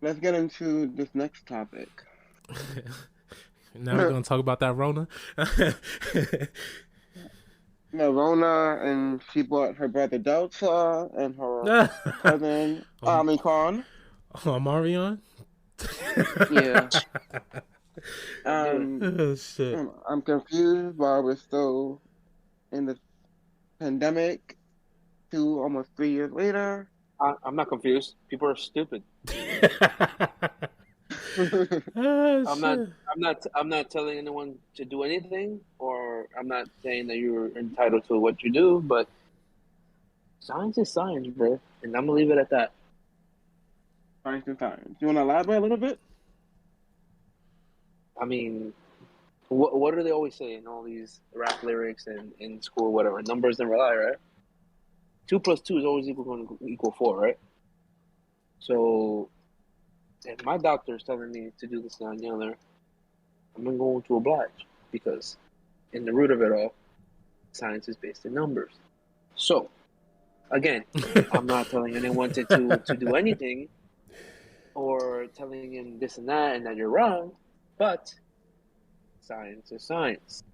let's get into this next topic. Now we're gonna talk about that Rona. Rona, and she brought her brother Delta and her cousin um, Omicron. Marion. Yeah. Don't do it. Oh shit. I'm confused why we're still in this pandemic 3 years later. I'm not confused. People are stupid. Oh I'm not. shit. I'm not telling anyone to do anything, or I'm not saying that you're entitled to what you do. But science is science, bro, and I'm gonna leave it at that. Science and science. You want to elaborate a little bit? I mean, what do they always say in all these rap lyrics and in school, whatever? Numbers never lie, right? 2 plus 2 is always going to equal 4, right? So, if my doctor is telling me to do this and the other, I'm going to oblige because, in the root of it all, science is based in numbers. So, again, I'm not telling anyone to do anything or telling him this and that you're wrong, but science is science.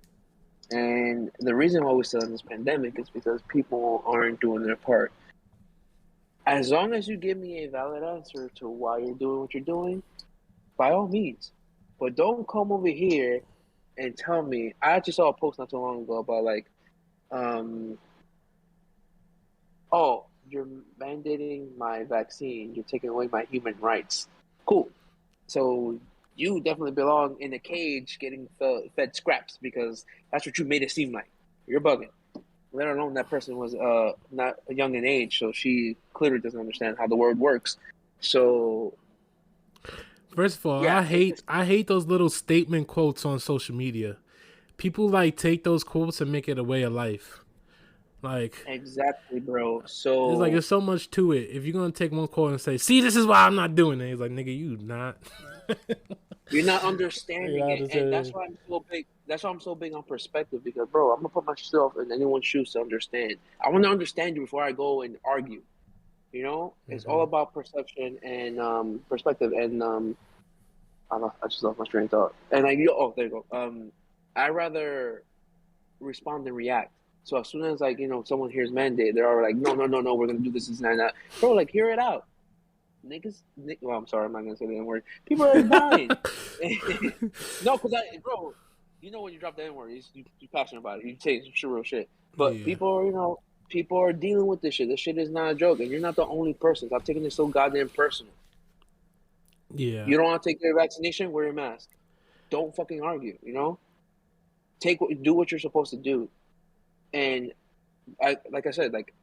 And the reason why we're still in this pandemic is because people aren't doing their part. As long as you give me a valid answer to why you're doing what you're doing, by all means. But don't come over here and tell me. I actually saw a post not too long ago about oh, you're mandating my vaccine. You're taking away my human rights. Cool. So you definitely belong in a cage getting fed scraps because that's what you made it seem like. You're bugging. Let alone that person was not young in age, so she clearly doesn't understand how the world works. So First of all, yeah, I hate those little statement quotes on social media. People like take those quotes and make it a way of life. Like exactly, bro. it's So like there's so much to it. If you're gonna take one quote and say, "See, this is why I'm not doing it," it's like, nigga, you not. you're not understanding Yeah, it, and that's why I'm so big. That's why I'm so big on perspective because, bro, I'm gonna put myself in anyone's shoes to understand. I want to understand you before I go and argue. You know, it's all about perception and perspective. And I don't know, I just lost my train of thought. And oh, there you go. I rather respond than react. So as soon as someone hears mandate, they're already like, no, no, no, no, we're gonna do this and that. Bro, like hear it out. Niggas, well, I'm sorry, I'm not gonna say the N word. People are dying. No, bro, you know when you drop the N word, you're passionate about it. You say some real shit. But Yeah. people are dealing with this shit. This shit is not a joke, and you're not the only person. Stop taking this so goddamn personal. Yeah. You don't want to take your vaccination? Wear your mask. Don't fucking argue. You know, do what you're supposed to do. And like I said, like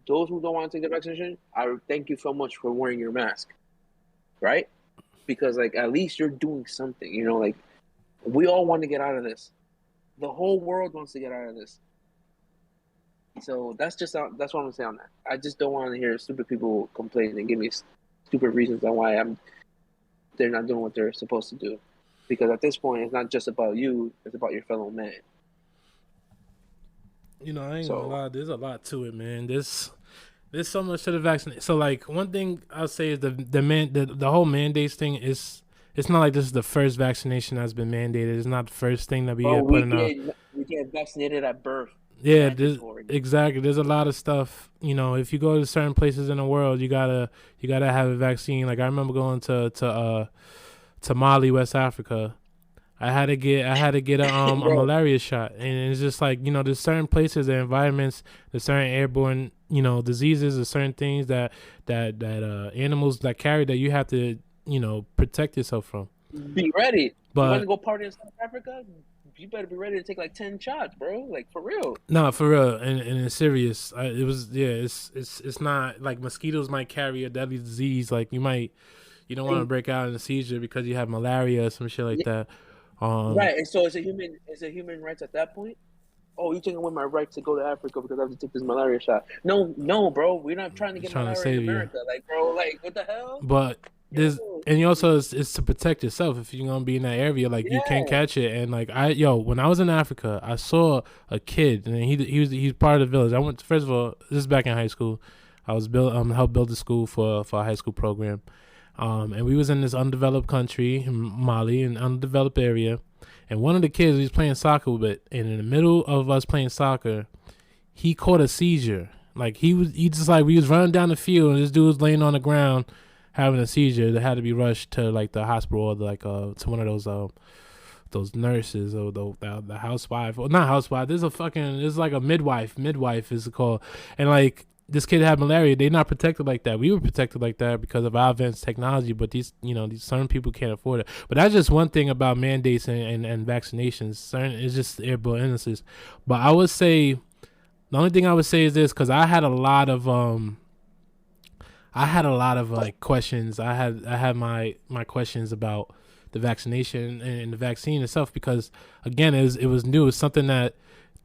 those who don't want to take the vaccination, I thank you so much for wearing your mask, right? Because like at least you're doing something. You know, like we all want to get out of this. The whole world wants to get out of this. So that's what I'm gonna say on that. I just don't want to hear stupid people complain and give me stupid reasons on why they're not doing what they're supposed to do. Because at this point, it's not just about you; it's about your fellow man. You know, I ain't gonna So lie. There's a lot to it, man. There's so much to the vaccine. So, like, one thing I'll say is the whole mandates thing is. It's not like this is the first vaccination that's been mandated. It's not the first thing that we oh, get put in a. we get vaccinated at birth. Yeah, Mandatory. exactly. There's a lot of stuff. You know, if you go to certain places in the world, you gotta have a vaccine. Like I remember going to Mali, West Africa. I had to get a Bro, malaria shot, and it's just like there's certain places, there's environments, there's certain airborne diseases, or certain things that animals that carry that you have to protect yourself from. be ready. You want But to go party in South Africa? You better be ready to take like 10 shots, bro. Like for real. no, for real, and it's serious. It was it's not like mosquitoes might carry a deadly disease. Like you don't want to And, break out in a seizure because you have malaria or some shit like that. right, and so it's a human rights at that point. Oh, you taking away my right to go to Africa because I have to take this malaria shot? No, no, bro. We're not trying to get Trying to malaria in save you. America. Like, bro, like what the hell? But there's Yo, and you also it's to protect yourself if you're gonna be in that area. Like you can't yeah. catch it. And like when I was in Africa, I saw a kid and he's part of the village. I went first of all, this is back in high school. I was helped build a school for a high school program. And we was in this undeveloped country, in Mali, an undeveloped area. And one of the kids we was playing soccer with, and in the middle of us playing soccer, he caught a seizure. Like he just like we was running down the field, and this dude was laying on the ground having a seizure. They had to be rushed to like the hospital or like to one of those nurses or the housewife, or not housewife. There's like a midwife. Midwife is it called, and like this kid had malaria. They're not protected like that. We were protected like that because of our advanced technology, but these certain people can't afford it. But that's just one thing about mandates and vaccinations. It's just airborne illnesses. But I would say the only thing I would say is this, because I had a lot of like questions. I had my questions about the vaccination and the vaccine itself, because again it was new. It's something that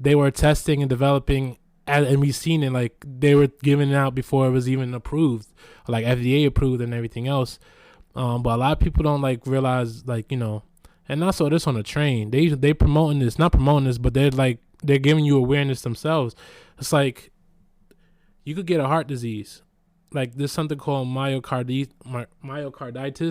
they were testing and developing, and we seen it, like they were giving it out before it was even approved, like FDA approved and everything else. But a lot of people don't like realize, like, and I saw this on a train. They promoting this, not promoting this, but they're giving you awareness themselves. It's like you could get a heart disease. Like there's something called myocarditis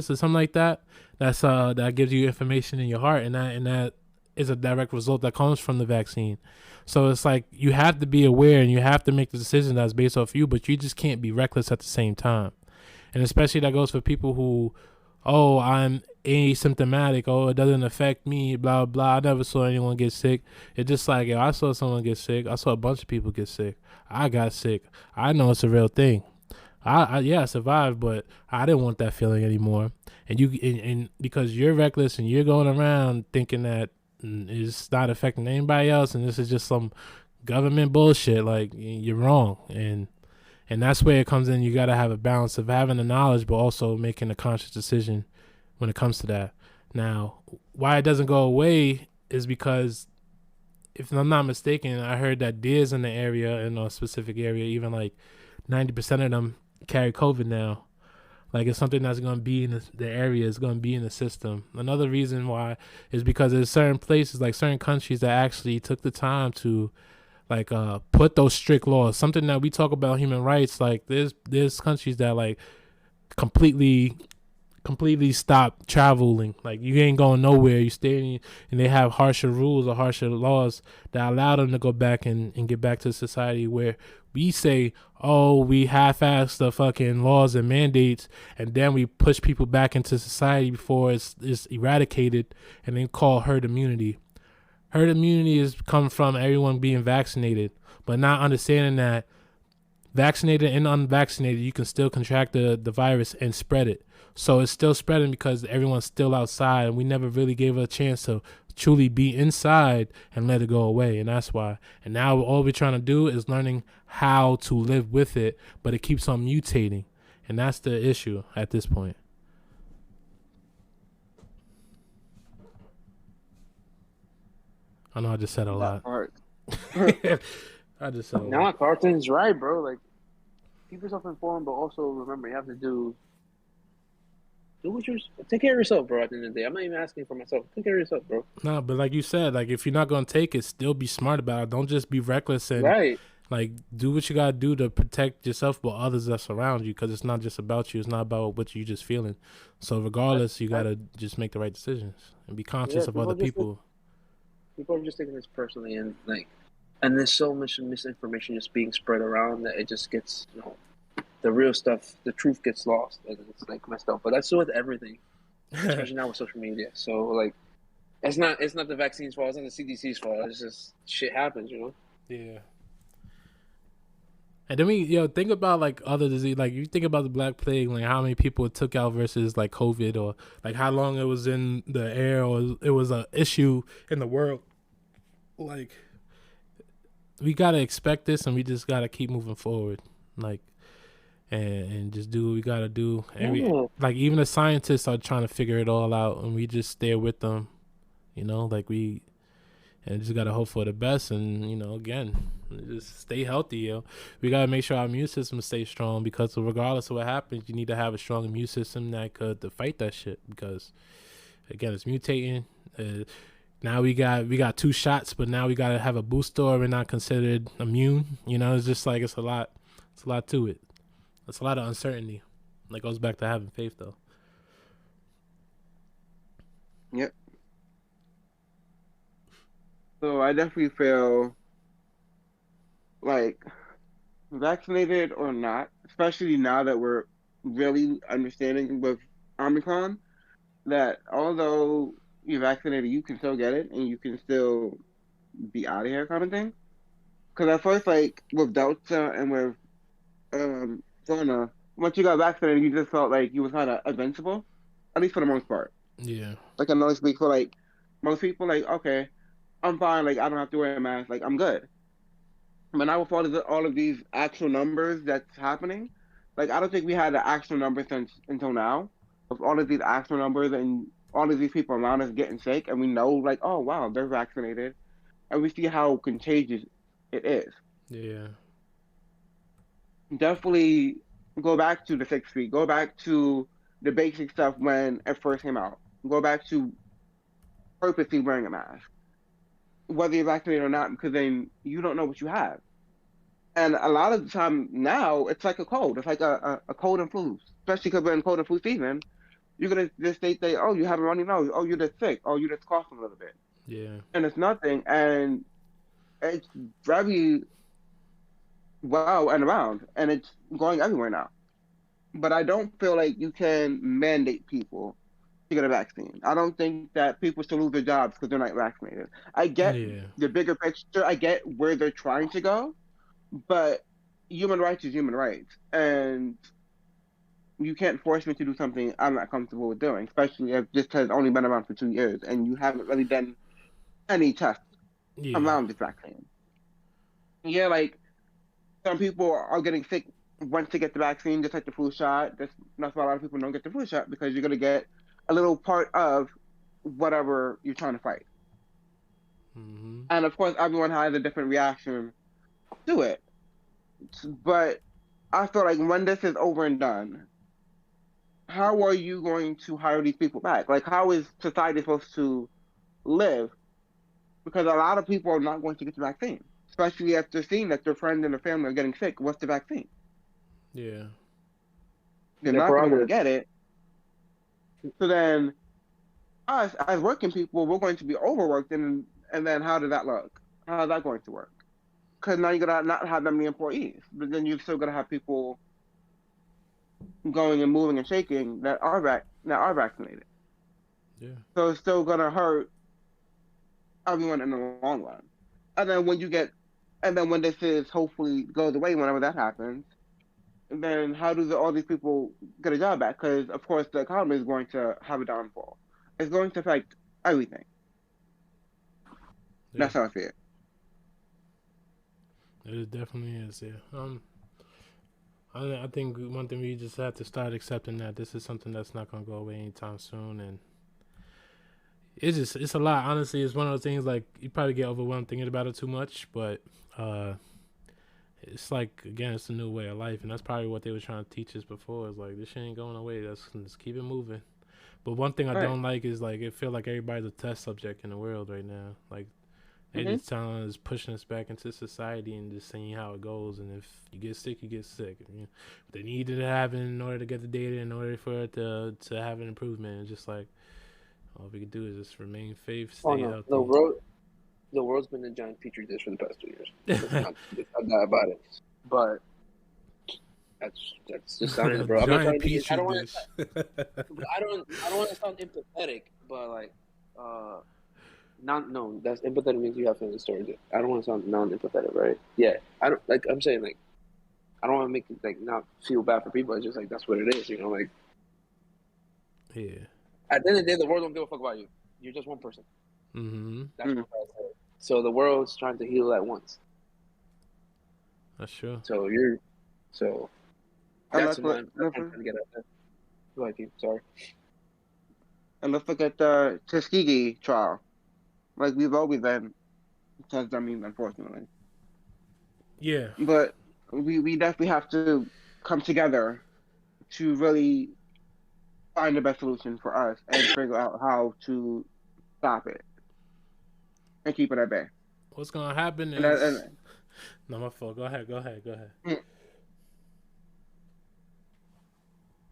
or something like that. That's that gives you inflammation in your heart, and that is a direct result that comes from the vaccine. So it's like you have to be aware and you have to make the decision that's based off you, but you just can't be reckless at the same time. And especially that goes for people who, oh, I'm asymptomatic, oh, it doesn't affect me, blah blah. I never saw anyone get sick. It's just like, if I saw someone get sick, I saw a bunch of people get sick. I got sick. I know it's a real thing. I survived, but I didn't want that feeling anymore. And because you're reckless and you're going around thinking that it's not affecting anybody else, and this is just some government bullshit, like, you're wrong. And that's where it comes in. You got to have a balance of having the knowledge, but also making a conscious decision when it comes to that. Now, why it doesn't go away is because, if I'm not mistaken, I heard that deers in the area, in a specific area, even like 90% of them carry COVID now. Like, it's something that's going to be in the area, it's going to be in the system. Another reason why is because there's certain places, like certain countries, that actually took the time to like put those strict laws. Something that we talk about human rights, like there's countries that like completely stop traveling. Like, you ain't going nowhere, you stay in, and they have harsher rules or harsher laws that allow them to go back and get back to society, where we say, oh, we half-ass the fucking laws and mandates, and then we push people back into society before it's eradicated, and then call herd immunity. Herd immunity is come from everyone being vaccinated, but not understanding that vaccinated and unvaccinated, you can still contract the virus and spread it. So it's still spreading because everyone's still outside, and we never really gave it a chance to truly be inside and let it go away. And that's why. And now all we're trying to do is learning how to live with it, but it keeps on mutating. And that's the issue at this point. I know I just said a lot. I just said a lot. Nah, Carlton's right, bro. Like, keep yourself informed, but also remember, you have to do what you're. Take care of yourself, bro. At the end of the day, I'm not even asking for myself. Take care of yourself, bro. No, but like you said, like, if you're not gonna take it, still be smart about it. Don't just be reckless and Right. like, do what you gotta do to protect yourself, but others that surround you, because it's not just about you. It's not about what you just feeling. So regardless, you gotta just make the right decisions and be conscious of other people. People are just taking this personally, and there's so much misinformation just being spread around that it just gets, the real stuff, the truth gets lost, and it's like messed up. But that's with everything, especially now with social media. So like, it's not the vaccine's fault. It's not the CDC's fault. It's just shit happens, Yeah. And then think about like other disease. Like, you think about the Black Plague, like how many people it took out versus like COVID, or like how long it was in the air, or it was an issue in the world. Like, we gotta expect this, and we just gotta keep moving forward. Like, and just do what we gotta do. Like, even the scientists are trying to figure it all out, and we just stay with them. Like, we just gotta hope for the best, and again, just stay healthy. We gotta make sure our immune system stays strong, because regardless of what happens, you need to have a strong immune system that could to fight that shit. Because again, it's mutating. Now we got 2 shots, but now we gotta have a booster, or we're not considered immune. It's just like, it's a lot to it. It's a lot of uncertainty. That goes back to having faith, though. Yep. So I definitely feel like vaccinated or not, especially now that we're really understanding with Omicron, that although you're vaccinated, you can still get it and you can still be out of here kind of thing. Because at first, like with Delta and with Corona, once you got vaccinated, you just felt like you was kind of invincible, at least for the most part. Yeah. Like I know I speak for like most people, like okay, I'm fine, like I don't have to wear a mask, like I'm good. But now with all of these actual numbers that's happening, like I don't think we had the actual numbers since until now. With all of these actual numbers and all of these people around us getting sick, and we know like, oh wow, they're vaccinated, and we see how contagious it is. Yeah. Definitely go back to the 6 feet. Go back to the basic stuff when it first came out. Go back to purposely wearing a mask, whether you're vaccinated or not, because then you don't know what you have. And a lot of the time now, it's like a cold. It's like a cold and flu, especially because we're in cold and flu season. You're gonna just say, oh, you have a runny nose. Oh, you're just sick. Oh, you're just coughing a little bit, Yeah. and it's nothing. And it's very well and around, and it's going everywhere now. But I don't feel like you can mandate people to get a vaccine. I don't think that people should lose their jobs because they're not vaccinated. I get Yeah. the bigger picture. I get where they're trying to go, but human rights is human rights, and you can't force me to do something I'm not comfortable with doing, especially if this has only been around for 2 years and you haven't really done any tests Yeah. around this vaccine. Yeah, like some people are getting sick once they get the vaccine, just like the flu shot. That's why a lot of people don't get the flu shot because you're gonna get a little part of whatever you're trying to fight. Mm-hmm. And of course, everyone has a different reaction to it. But I feel like when this is over and done, how are you going to hire these people back? Like, how is society supposed to live? Because a lot of people are not going to get the vaccine, especially after seeing that their friends and their family are getting sick. What's the vaccine? Yeah. They're Their not going to want to prerogative. get it. So then, us as working people, we're going to be overworked, and then how does that look? How is that going to work? Because now you're gonna not have that many employees, but then you're still gonna have people going and moving and shaking that are vaccinated. Yeah. So it's still gonna hurt everyone in the long run. And then when you get, and then when this is hopefully goes away, whenever that happens, then how do all these people get a job back? Because of course the economy is going to have a downfall. It's going to affect everything. Yeah. That's how I see it. It definitely is. Yeah. I think one thing we just have to start accepting that this is something that's not gonna go away anytime soon, and it's a lot. Honestly, it's one of those things like you probably get overwhelmed thinking about it too much, but uh, it's like again, it's a new way of life, and that's probably what they were trying to teach us before. Is like this shit ain't going away. Let's keep it moving. But one thing I Right. don't like is like it feel like everybody's a test subject in the world right now. Like they Hmm. just telling us, pushing us back into society and just seeing how it goes. And if you get sick, you get sick. They need to have it in order to get the data, in order for it to have an improvement. It's just like all we can do is just remain safe, Oh stay no, healthy. the world's been a giant petri dish for the past 2 years. There's not that about it. But that's just sounding, bro. I'm not trying Giant to be. I petri don't want dish. I don't want to sound empathetic, but like, not no. That's empathetic means you have feelings towards it. I don't want to sound non-empathetic, right? Yeah, I don't like. I'm saying like, I don't want to make it like not feel bad for people. It's just like that's what it is, you know. Like Yeah. at the end of the day, the world don't give a fuck about you. You're just one person. Mm-hmm. That's what I say. So the world's trying to heal at once. That's true. So you're so And that's what I'm trying to get at. That. Go ahead, Keith. Sorry. let's look at the Tuskegee trial. Like we've always been touched on, unfortunately. Yeah. But we definitely have to come together to really find the best solution for us and figure out how to stop it and keep it at bay. What's gonna happen And that, is no, my fault. Go ahead. Go ahead. Go ahead. and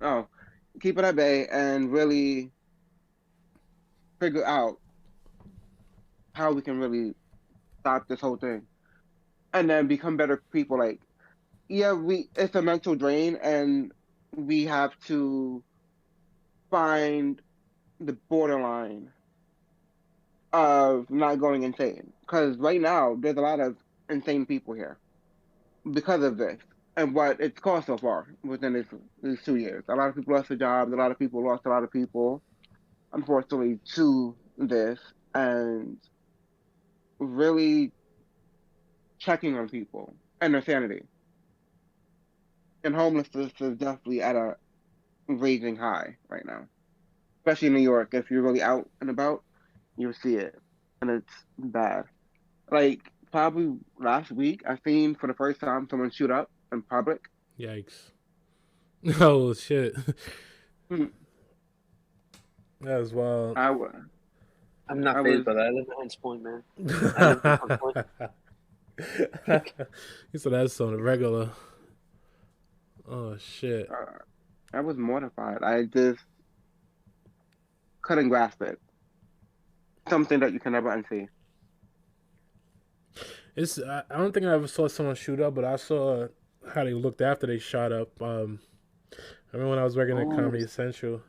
oh, keep it at bay and really figure out how we can really stop this whole thing, and then become better people. Like, yeah, it's a mental drain, and we have to find the borderline of not going insane. Because right now, there's a lot of insane people here because of this and what it's caused so far within these 2 years. A lot of people lost their jobs. A lot of people lost a lot of people, unfortunately, to this, and really checking on people and their sanity. And homelessness is definitely at a raging high right now, especially in New York. If you're really out and about, you'll see it, and it's bad. Like probably last week, I seen for the first time someone shoot up in public. Yikes! Oh shit! Hmm. That was wild. I'm not I phased was by that. I live in Hunts Point, man. I live in Hunts Point. You said that's on the regular. Oh shit! I was mortified. I just couldn't grasp it. Something that you can never unsee. I don't think I ever saw someone shoot up, but I saw how they looked after they shot up. I remember when I was working at Oh, Comedy Central,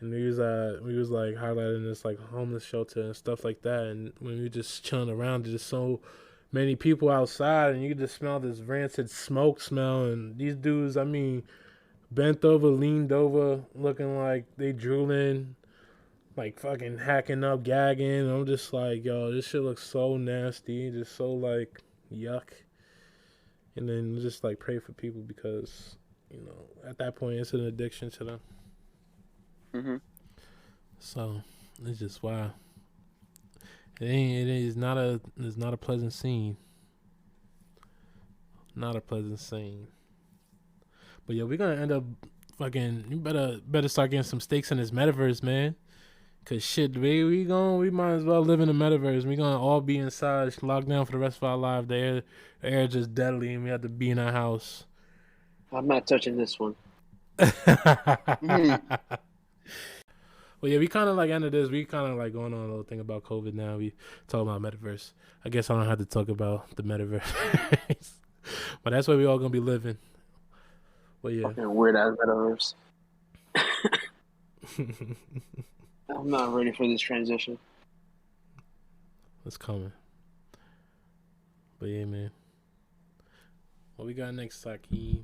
and we was like highlighting this like homeless shelter and stuff like that, and when we were just chilling around, there's just so many people outside, and you could just smell this rancid smoke smell, and these dudes, I mean, bent over, leaned over, looking like they drooling, like fucking hacking up, gagging. I'm just like, yo, this shit looks so nasty, just so like yuck. And then just like pray for people because, you know, at that point it's an addiction to them. Hmm. So it's just wow. It's not a pleasant scene. Not a pleasant scene. But yeah, we're gonna end up fucking. You better start getting some stakes in this metaverse, man. Cause shit, we might as well live in the metaverse. We gonna all be inside, locked down for the rest of our life. The air just deadly, and we have to be in our house. I'm not touching this one. Well, yeah, we kind of like ended this. We kind of like going on a little thing about COVID now. We talk about metaverse. I guess I don't have to talk about the metaverse, but that's where we all gonna be living. Well, yeah. Fucking weird ass metaverse. I'm not ready for this transition. It's coming. But yeah, man. What we got next, Saki?